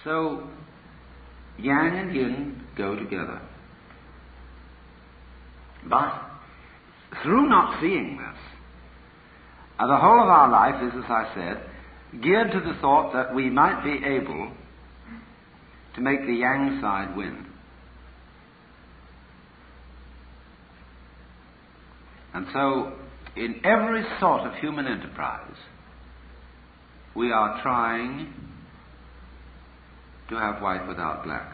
So, yang and yin go together. But, through not seeing this, the whole of our life is, as I said, geared to the thought that we might be able to make the yang side win. And so, in every sort of human enterprise, we are trying to have white without black.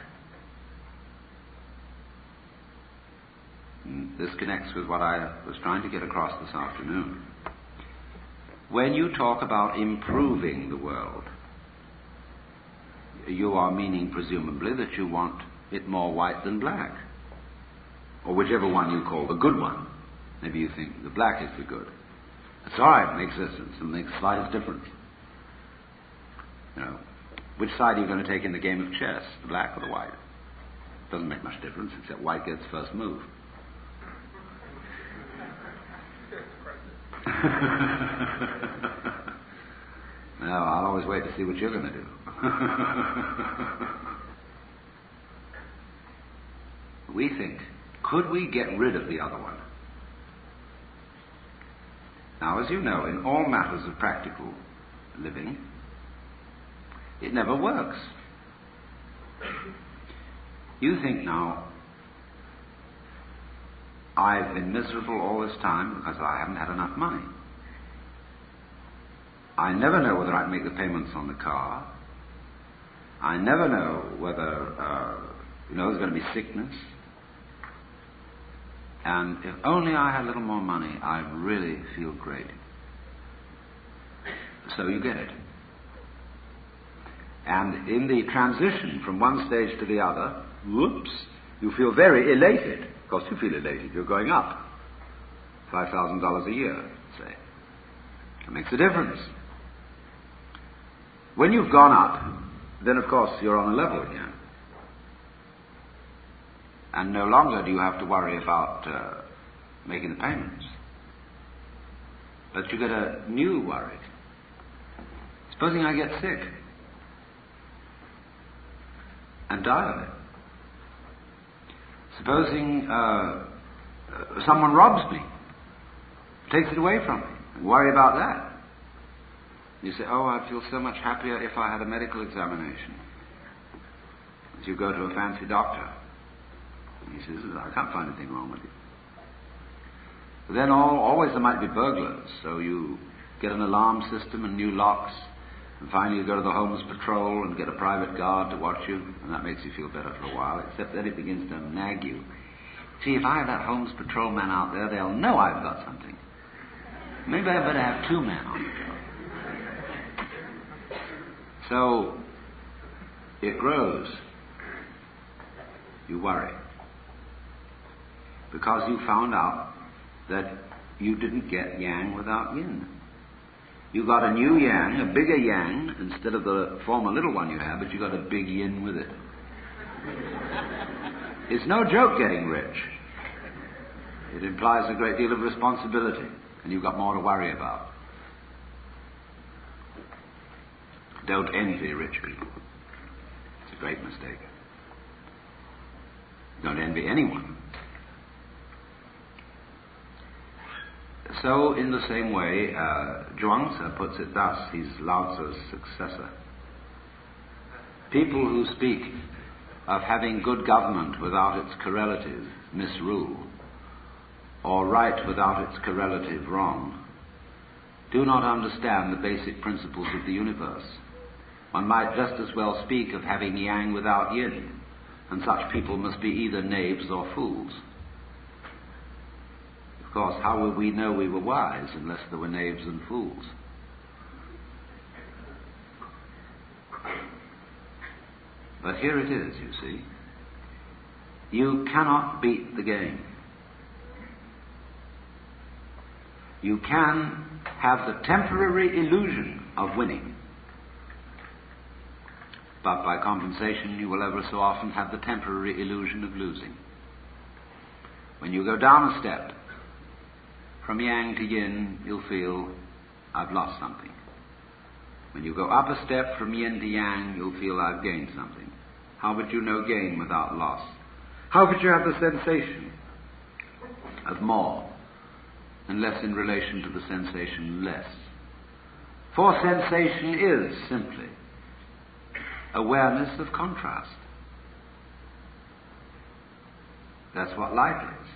And this connects with what I was trying to get across this afternoon. When you talk about improving the world, you are meaning presumably that you want it more white than black, or whichever one you call the good one. Maybe you think the black is the good. That's all right, it makes sense, it makes the slightest difference. You know, which side are you going to take in the game of chess, the black or the white? Doesn't make much difference, except white gets first move. No, I'll always wait to see what you're going to do. We think, could we get rid of the other one? Now, as you know, in all matters of practical living, it never works. You think now, I've been miserable all this time because I haven't had enough money. I never know whether I can make the payments on the car. I never know whether, there's going to be sickness. And if only I had a little more money, I'd really feel great. So you get it. And in the transition from one stage to the other, whoops, you feel very elated. Of course you feel elated, you're going up. $5,000 a year, say. It makes a difference. When you've gone up, then of course you're on a level again. And no longer do you have to worry about making the payments. But you get a new worry. Supposing I get sick and die of it. Supposing someone robs me, takes it away from me, and worry about that. You say, oh, I'd feel so much happier if I had a medical examination. As you go to a fancy doctor. He says, I can't find anything wrong with you. But then always there might be burglars, so you get an alarm system and new locks, and finally you go to the Homes Patrol and get a private guard to watch you, and that makes you feel better for a while, except then it begins to nag you. See, if I have that Homes Patrol man out there, they'll know I've got something. Maybe I better have two men on the job. So, it grows. You worry. Because you found out that you didn't get yang without yin. You got a new yang, a bigger yang, instead of the former little one you had, but you got a big yin with it. It's no joke getting rich. It implies a great deal of responsibility, and you've got more to worry about. Don't envy rich people. It's a great mistake. Don't envy anyone. So, in the same way, Zhuangzi puts it thus, he's Lao Tzu's successor. People who speak of having good government without its correlative, misrule, or right without its correlative, wrong, do not understand the basic principles of the universe. One might just as well speak of having yang without yin, and such people must be either knaves or fools. Of course, how would we know we were wise unless there were knaves and fools? But here it is, you see. You cannot beat the game. You can have the temporary illusion of winning. But by compensation, you will ever so often have the temporary illusion of losing. When you go down a step, from yang to yin, you'll feel, I've lost something. When you go up a step from yin to yang, you'll feel I've gained something. How would you know gain without loss? How could you have the sensation of more unless in relation to the sensation less? For sensation is simply awareness of contrast. That's what life is.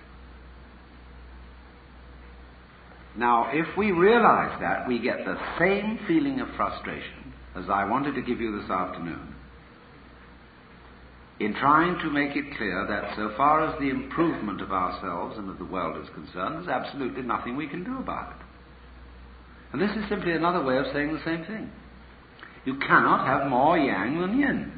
Now, if we realize that, we get the same feeling of frustration as I wanted to give you this afternoon in trying to make it clear that so far as the improvement of ourselves and of the world is concerned, there's absolutely nothing we can do about it. And this is simply another way of saying the same thing. You cannot have more yang than yin.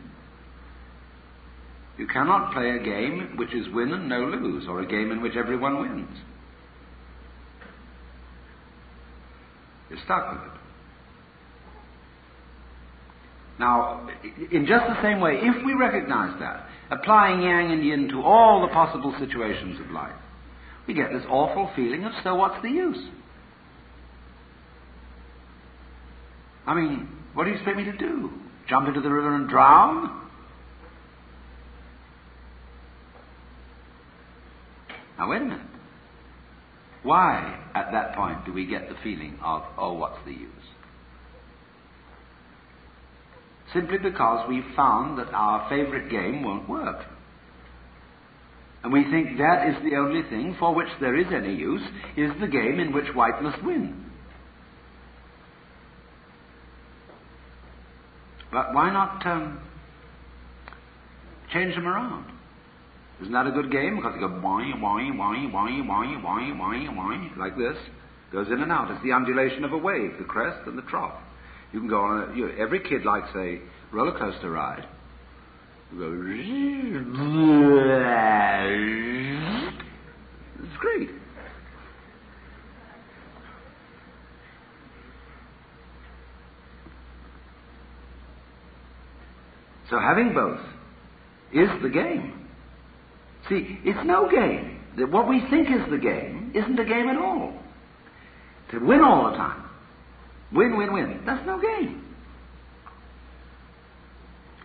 You cannot play a game which is win and no lose, or a game in which everyone wins. You're stuck with it. Now, in just the same way, if we recognize that, applying yang and yin to all the possible situations of life, we get this awful feeling of, so what's the use? I mean, what do you expect me to do? Jump into the river and drown? Now, wait a minute. Why, at that point, do we get the feeling of, oh, what's the use? Simply because we've found that our favorite game won't work. And we think that is the only thing for which there is any use, is the game in which white must win. But why not change them around? Isn't that a good game? Because you go boing, boing, boing, boing, boing, boing, boing, boing, like this. Goes in and out. It's the undulation of a wave, the crest and the trough. You can go on every kid likes a roller coaster ride. You go, it's great. So having both is the game. See, it's no game. What we think is the game isn't a game at all. To win all the time. Win, win, win. That's no game.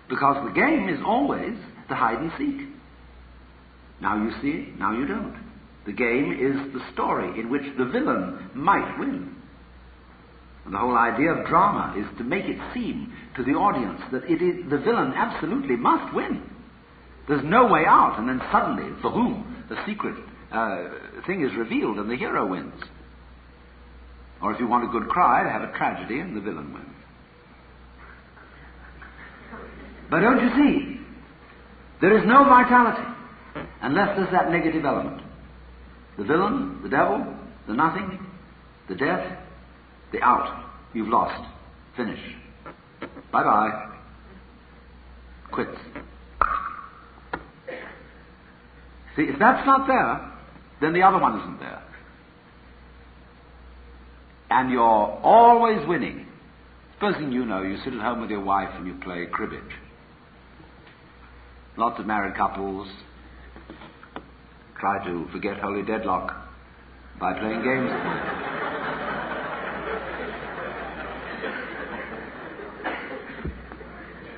Because the game is always the hide and seek. Now you see it, now you don't. The game is the story in which the villain might win. And the whole idea of drama is to make it seem to the audience that the villain absolutely must win. There's no way out, and then suddenly, for whom the secret thing is revealed and the hero wins. Or if you want a good cry, to have a tragedy and the villain wins. But don't you see, there is no vitality unless there's that negative element. The villain, the devil, the nothing, the death, the out. You've lost. Finish. Bye-bye. Quits. See, if that's not there, then the other one isn't there. And you're always winning. Supposing you sit at home with your wife and you play cribbage. Lots of married couples try to forget holy deadlock by playing games.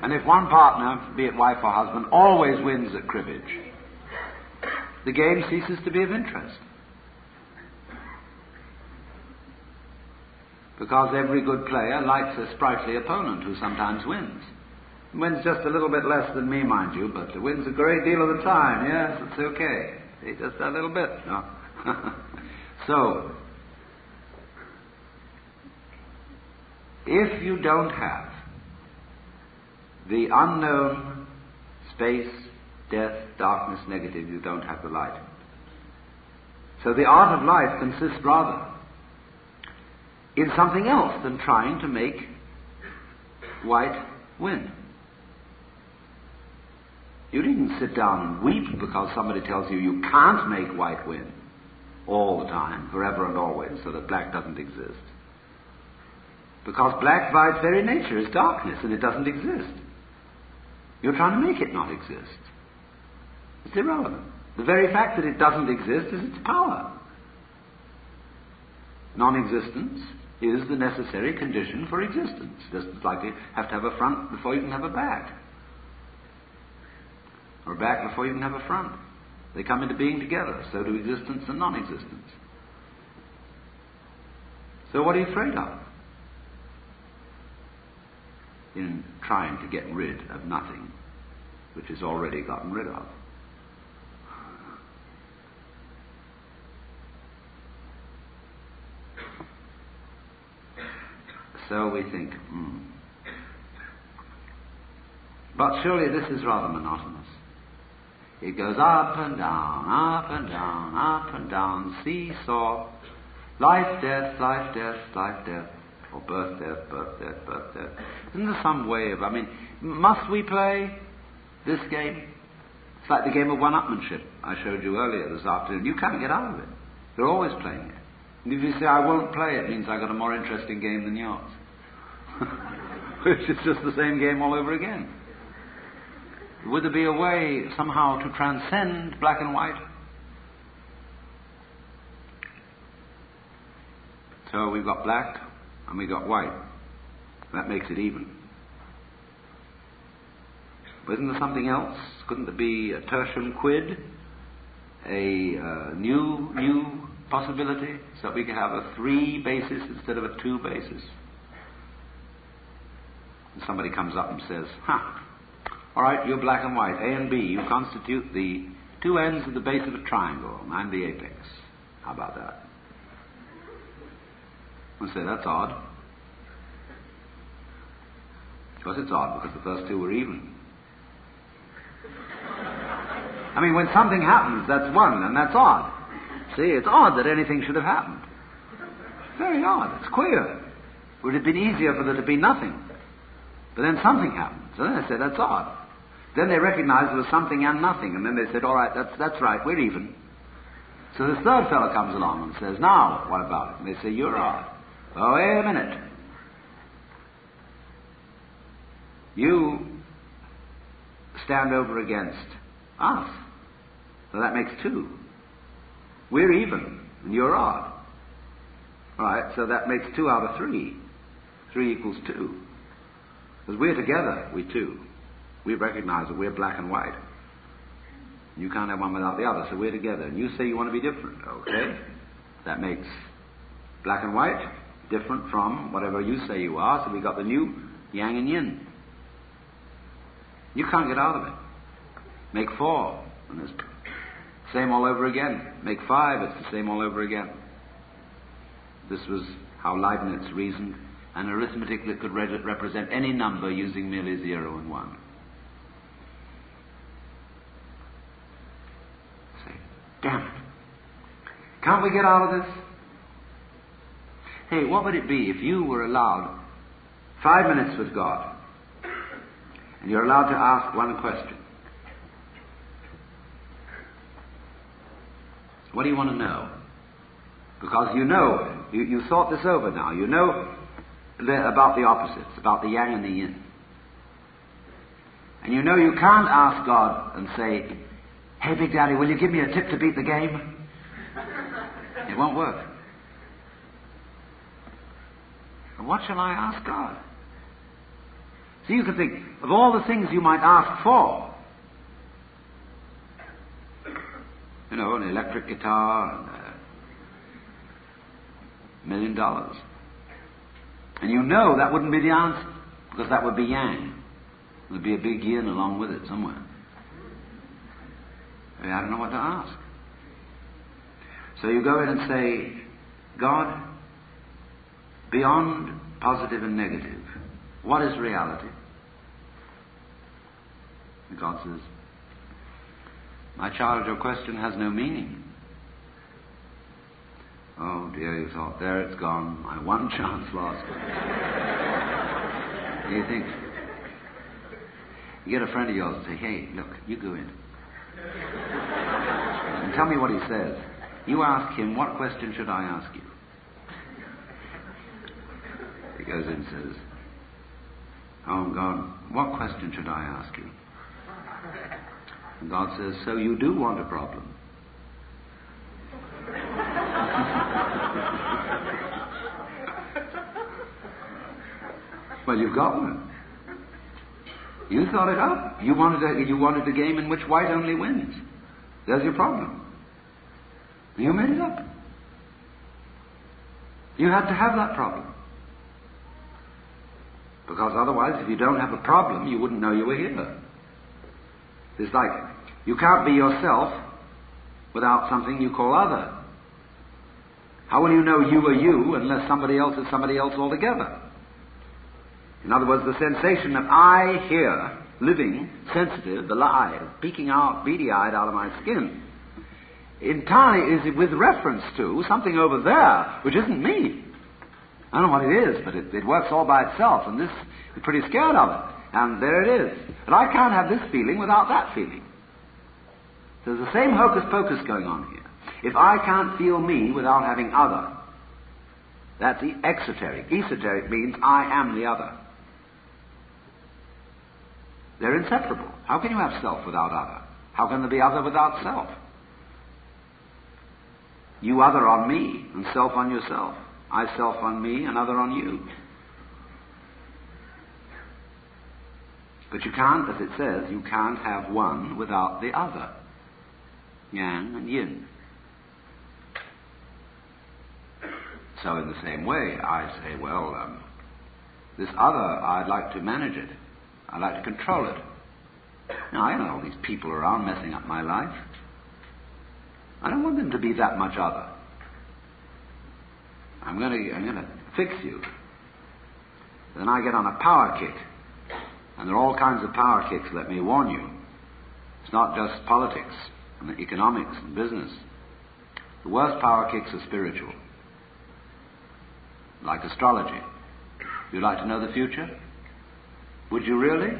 And if one partner, be it wife or husband, always wins at cribbage, the game ceases to be of interest. Because every good player likes a sprightly opponent who sometimes wins. Wins just a little bit less than me, mind you, but wins a great deal of the time. Yes, it's okay. See, just a little bit. No. So, if you don't have the unknown space, death, darkness, negative, you don't have the light. So the art of life consists rather in something else than trying to make white win. You needn't sit down and weep because somebody tells you you can't make white win all the time, forever and always, so that black doesn't exist. Because black, by its very nature, is darkness and it doesn't exist. You're trying to make it not exist. It's irrelevant. The very fact that it doesn't exist is its power. Non-existence is the necessary condition for existence. Just like you have to have a front before you can have a back. Or a back before you can have a front. They come into being together. So do existence and non-existence. So what are you afraid of? In trying to get rid of nothing, which is already gotten rid of. So we think, But surely this is rather monotonous. It goes up and down, up and down, up and down, seesaw, life, death, life, death, life, death, or birth, death, birth, death, birth, death. Isn't there some way of, must we play this game? It's like the game of one-upmanship I showed you earlier this afternoon. You can't get out of it. They're always playing it. And if you say, I won't play, it means I've got a more interesting game than yours. Which is just the same game all over again. Would there be a way somehow to transcend black and white? So we've got black and we've got white. That makes it even. But isn't there something else? Couldn't there be a tertium quid? A new possibility? So that we could have a 3 basis instead of a 2 basis. And somebody comes up and says, all right, you're black and white, A and B. You constitute the 2 ends of the base of a triangle, and I'm the apex. How about that? We'll say, that's odd. Of course it's odd, because the first 2 were even. When something happens, that's 1, and that's odd. See, it's odd that anything should have happened. Very odd. It's queer. Would it have been easier for there to be nothing? But then something happened. So then they said, that's odd. Then they recognized there was something and nothing. And then they said, all right, that's right, we're even. So this third fellow comes along and says, now, what about it? And they say, you're odd. Oh, wait a minute. You stand over against us. So that makes 2. We're even, and you're odd. All right, so that makes 2 out of 3. 3 equals 2. Because we're together, we 2. We recognize that we're black and white. You can't have one without the other, so we're together. And you say you want to be different, okay? That makes black and white different from whatever you say you are, so we got the new yang and yin. You can't get out of it. Make 4, and it's the same all over again. Make 5, it's the same all over again. This was how Leibniz reasoned, an arithmetic that could represent any number using merely 0 and 1. Say, damn it. Can't we get out of this? Hey, what would it be if you were allowed 5 minutes with God, and you're allowed to ask one question? What do you want to know? Because you know, you thought this over now. You know about the opposites, about the yang and the yin. And you know you can't ask God and say, hey, Big Daddy, will you give me a tip to beat the game? It won't work. And what shall I ask God? So you can think of all the things you might ask for. You know, an electric guitar and $1 million. And you know that wouldn't be the answer, because that would be yang. There'd be a big yin along with it somewhere. I don't know what to ask. So you go in and say, God, beyond positive and negative, what is reality? And God says, my child, your question has no meaning. Oh dear, you thought, there it's gone, my one chance lost. You think, you get a friend of yours and say, hey, look, you go in. And tell me what he says. You ask him, what question should I ask you? He goes in and says, oh God, what question should I ask you? And God says, so you do want a problem. Well, you've got one. You thought it up. You wanted a game in which white only wins. There's your problem. You made it up. You had to have that problem. Because otherwise, if you don't have a problem, you wouldn't know you were here. It's like, you can't be yourself without something you call other. How will you know you are you unless somebody else is somebody else altogether? In other words, the sensation of I here, living, sensitive, alive, peeking out, beady-eyed out of my skin, entirely is with reference to something over there, which isn't me. I don't know what it is, but it works all by itself, and this, you're pretty scared of it. And there it is. And I can't have this feeling without that feeling. So there's the same hocus-pocus going on here. If I can't feel me without having other, that's exoteric. Esoteric means I am the other. They're inseparable. How can you have self without other? How can there be other without self? You other on me, and self on yourself. I self on me, and other on you. But you can't, as it says, you can't have one without the other. Yang and yin. So in the same way, I say, well, this other, I'd like to manage it. I'd like to control it. Now, I don't know all these people around messing up my life. I don't want them to be that much other. I'm going to fix you. Then I get on a power kick. And there are all kinds of power kicks, let me warn you. It's not just politics and economics and business. The worst power kicks are spiritual. Like astrology. You'd like to know the future? Would you really?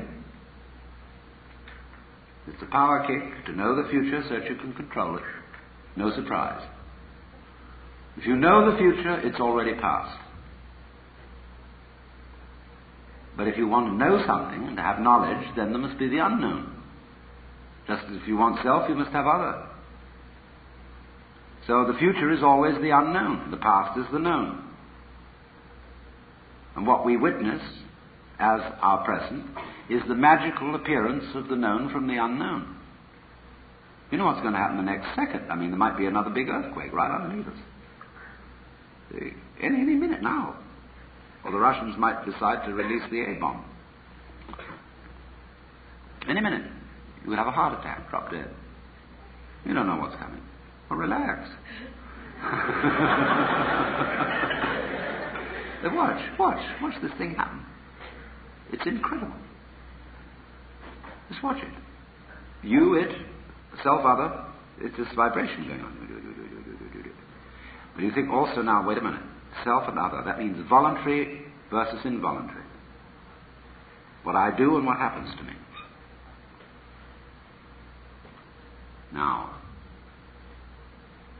It's a power kick to know the future so that you can control it. No surprise. If you know the future, it's already past. But if you want to know something and to have knowledge, then there must be the unknown. Just as if you want self, you must have other. So the future is always the unknown. The past is the known. And what we witness as our present is the magical appearance of the known from the unknown. You know what's going to happen the next second. I mean, there might be another big earthquake right underneath us. Any minute now. Or the Russians might decide to release the A-bomb. Any minute. You would have a heart attack, drop dead. You don't know what's coming. Well, relax. Then watch this thing happen. It's incredible. Just watch it. You, it, self, other, it's this vibration going on. But you think also now, wait a minute, self and other, that means voluntary versus involuntary. What I do and what happens to me. Now,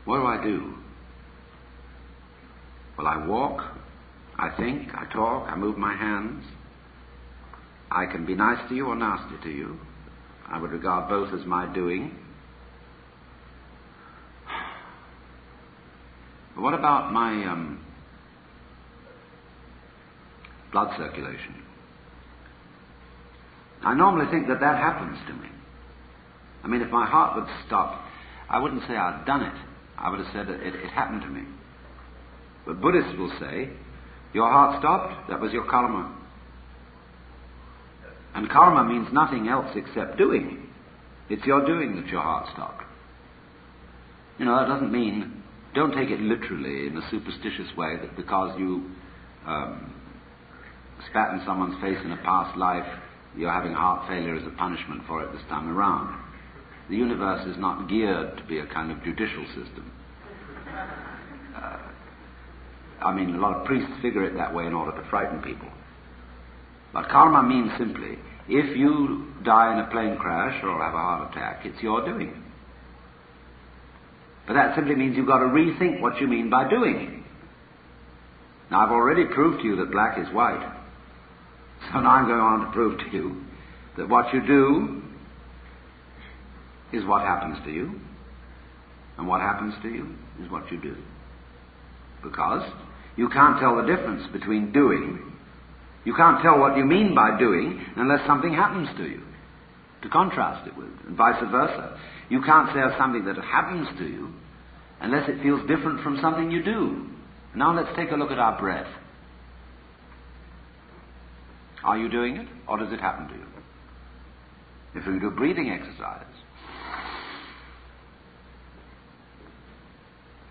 what do I do? Well, I walk, I think, I talk, I move my hands. I can be nice to you or nasty to you. I would regard both as my doing. But what about my blood circulation? I normally think that happens to me. I mean, if my heart would stop, I wouldn't say I'd done it. I would have said that it happened to me. But Buddhists will say, your heart stopped, that was your karma. And karma means nothing else except doing. It's your doing that your heart stopped. You know, that doesn't mean, don't take it literally in a superstitious way that because you spat in someone's face in a past life, you're having heart failure as a punishment for it this time around. The universe is not geared to be a kind of judicial system. I mean, a lot of priests figure it that way in order to frighten people. But karma means simply, if you die in a plane crash or have a heart attack, it's your doing. But that simply means you've got to rethink what you mean by doing. Now, I've already proved to you that black is white. So now I'm going on to prove to you that what you do is what happens to you, and what happens to you is what you do. Because you can't tell the difference between doing You can't tell what you mean by doing unless something happens to you to contrast it with, and vice versa. You can't say of something that happens to you unless it feels different from something you do. Now let's take a look at our breath. Are you doing it, or does it happen to you? If we do a breathing exercise,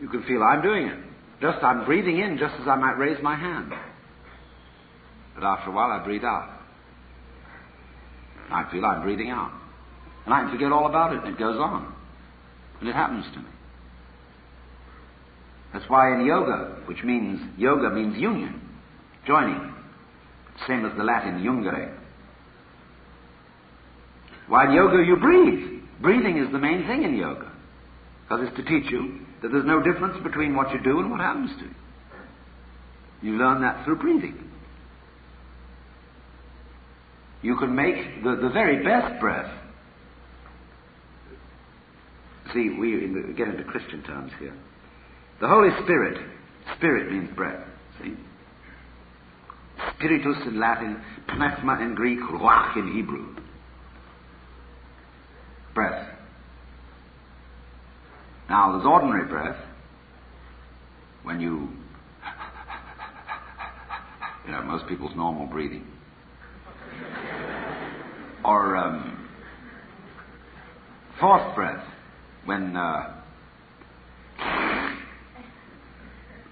you can feel I'm doing it. I'm breathing in just as I might raise my hand. But after a while I breathe out. I feel I'm breathing out. And I can forget all about it, and it goes on. And it happens to me. That's why in yoga means union, joining. Same as the Latin jungere. Why in yoga you breathe. Breathing is the main thing in yoga. Because it's to teach you that there's no difference between what you do and what happens to you. You learn that through breathing. You can make the very best breath. See, we get into Christian terms here. The Holy Spirit means breath, see? Spiritus in Latin, pneuma in Greek, ruach in Hebrew. Breath. Now, there's ordinary breath, when you know, most people's normal breathing. Or forced breath, when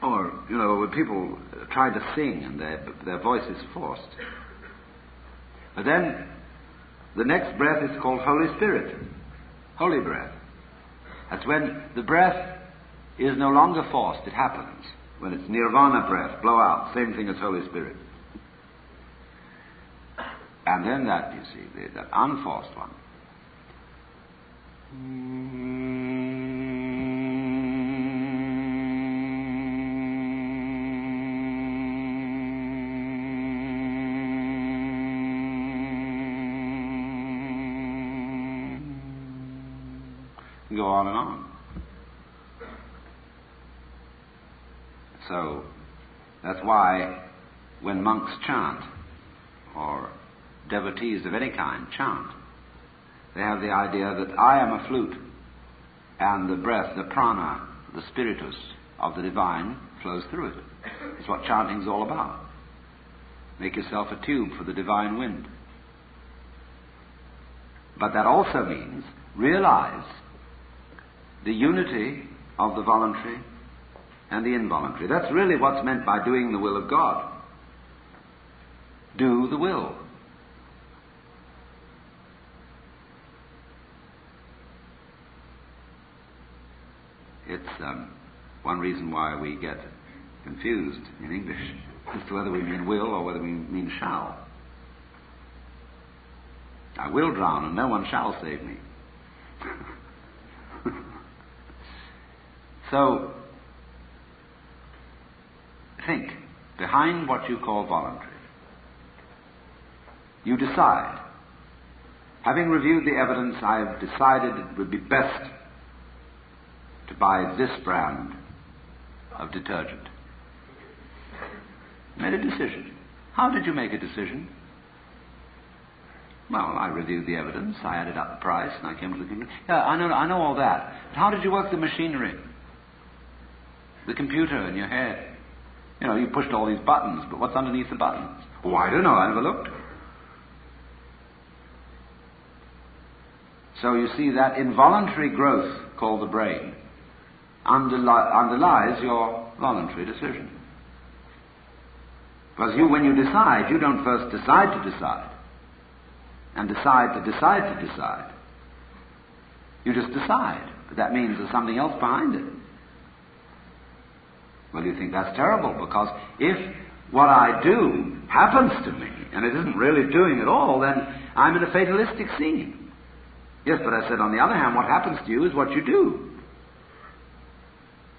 when people try to sing and their voice is forced. But then the next breath is called Holy Spirit, holy breath. That's when the breath is no longer forced, it happens. When it's nirvana breath, blow out, same thing as Holy Spirit. And then that, you see, that unforced one. Go on and on. So, that's why when monks chant, or devotees of any kind chant, they have the idea that I am a flute, and the breath, the prana, the spiritus of the divine flows through it. It's what chanting's all about. Make yourself a tube for the divine wind. But that also means realize the unity of the voluntary and the involuntary. That's really what's meant by doing the will of God. Do the will. It's one reason why we get confused in English as to whether we mean will or whether we mean shall. I will drown and no one shall save me. So, think, behind what you call voluntary, you decide. Having reviewed the evidence, I have decided it would be best to buy this brand of detergent. Made a decision. How did you make a decision? Well, I reviewed the evidence, I added up the price, and I came to the conclusion. Yeah, I know all that. But how did you work the machinery? The computer in your head. You pushed all these buttons, but what's underneath the buttons? Oh, I don't know, I never looked. So you see that involuntary growth, called the brain, underlies your voluntary decision. Because when you decide, you don't first decide to decide, and decide to decide to decide. You just decide, but that means there's something else behind it. Well, you think that's terrible, because if what I do happens to me, and it isn't really doing at all, then I'm in a fatalistic scene. Yes, but I said, on the other hand, what happens to you is what you do.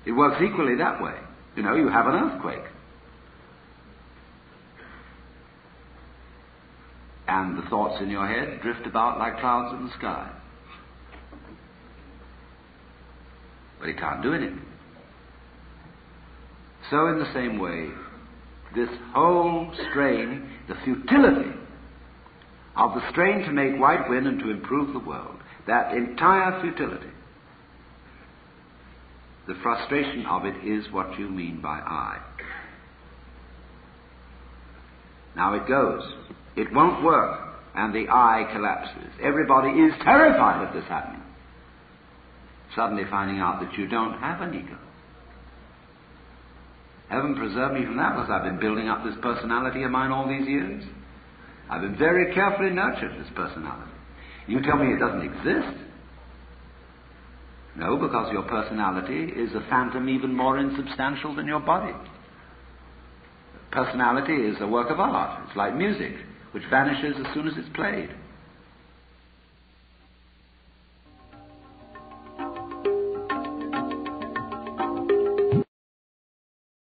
It works equally that way. You have an earthquake. And the thoughts in your head drift about like clouds in the sky. But he can't do anything. So in the same way, this whole strain, the futility of the strain to make right win and to improve the world, that entire futility, the frustration of it is what you mean by I. Now it goes. It won't work, and the I collapses. Everybody is terrified of this happening. Suddenly finding out that you don't have an ego. Heaven preserve me from that, because I've been building up this personality of mine all these years. I've been very carefully nurtured this personality. You tell me it doesn't exist? No, because your personality is a phantom even more insubstantial than your body. Personality is a work of art. It's like music, which vanishes as soon as it's played.